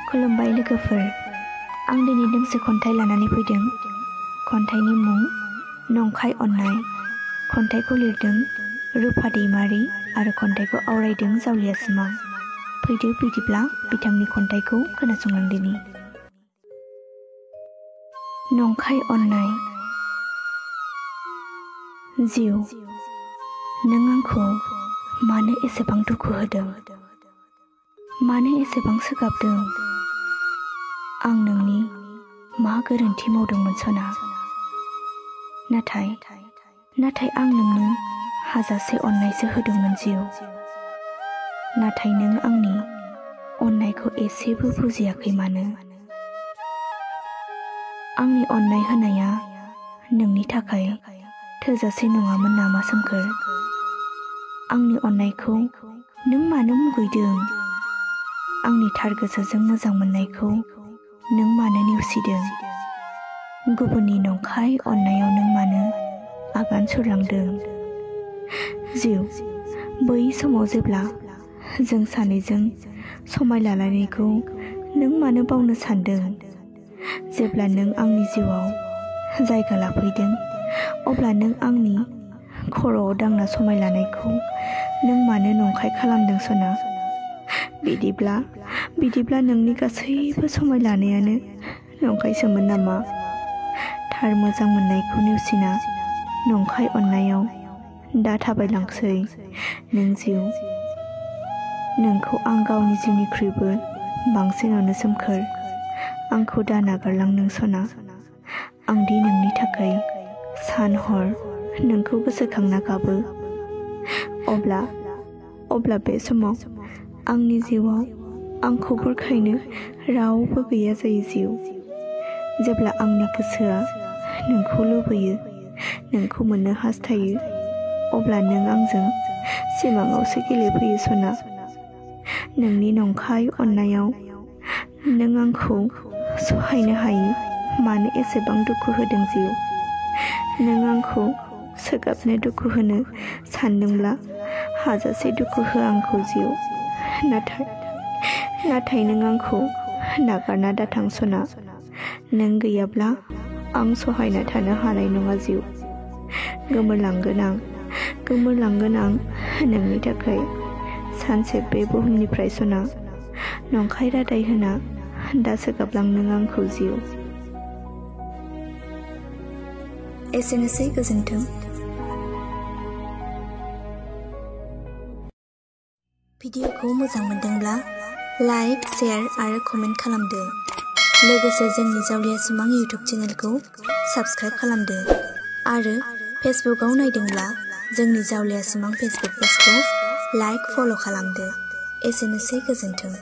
खुलुमबाय लोगोफोर, आं दिनै दोंसे खन्थाइ लानानै फैदों। खन्थाइनि मुं नंखाय अननाय। खन्थाइखौ लिरदों रुफा दैमारि आरो खन्थाइखौ आवरायदों जावलिया सिमां। फैदो बिदिब्ला बिथांनि खन्थाइखौ खोनासंलांदिनि। नंखाय अननाय। जिउ, नों आंखौ मानो एसेबां दुखु होदों? मानो एसेबां सोगाबदों? आं नोंनि मा गोरोन्थि मावदोंमोन सना? नाथाय आं नोंनो हाजासे अननायसो होदोंमोन जिउ। नाथाय नों आंनि अननायखौ एसेबो बुजियाखै मानो? आंनि अननाय होनाया नोंनि थाखाय थोजासे नङामोन नामा सोमखोर? आंनि अननायखौ नों मानो मुगैदों? आंनि थार गोसोजों मोजां मोननायखौ नों मानो नेवसिदों? गुबुननि नंखाय अननायाव नों मानो आगान सुरलांदों? जिउ, बै समाव जेब्ला जों सानैजों समाय लालायनायखौ नों मानो बावनो सानदों? जेब्ला नों आंनि जिउआव जायगा लाफैदों, अब्ला नों आंनि खर'आव दांना समाय लानायखौ नों मानो नंखाय खालामदों सना? बिदिब्ला नोंनि गासैबो समाय लानायानो नंखायसोमोन नामा? थार मोजां मोननायखौ नेवसिना नंखाय अननायाव दा थाबायलांसै नों जिउ। नोंखौ आं गावनि जिउनिख्रुइबो बांसिन अनो सोमखोर। आंखौ दा नागारलां नों सना। आं दि नोंनि थाखाय सान हर नोंखौ गोसोखांना गाबो। अब्ला बे समाव आंनि जिउआव आंखौ बुरखायनो रावबो गैया जायो जिउ। जेब्ला आंनि गोसोआ नोंखौ लुबैयो, नोंखौ मोननो हास्थायो, अब्ला नों आंजों सिमाङावसो गेलेफैयो सना। नोंनि नंखाय अननायाव नों आंखौ सहायनो हायै मानो एसेबां दुखु होदों जिउ? नों आंखौ सोगाबनो दुखु होनो सानदोंब्ला हाजासे दुखु हो आंखौ जिउ। नाथाय नों आंखौ नागारना दाथां सना। नों गैयाब्ला आं सहायना थानो हानाय नङा जिउ। गोमोरलांगोन आं नोंनि थाखाय सानसे बे बुहुमनिफ्राय सना। नंखाय रादाय होना दा सोगाबलां नों आंखौ जिउ। एसेनोसै, गोजोन्थों। भिडिअखौ मोजां मोनदोंब्ला लाइक, शेयार आरो कमेन्ट खालामदो। लोगोसे जोंनि जावलिया सिमां इउटुब चेनेलखौ साबस्क्राइब खालामदो। आरो फेसबुकआव नायदोंब्ला जोंनि जावलिया सिमां फेसबुक पेजखौ लाइक, फल' खालामदो। एसेनोसै, गोजोन्थों।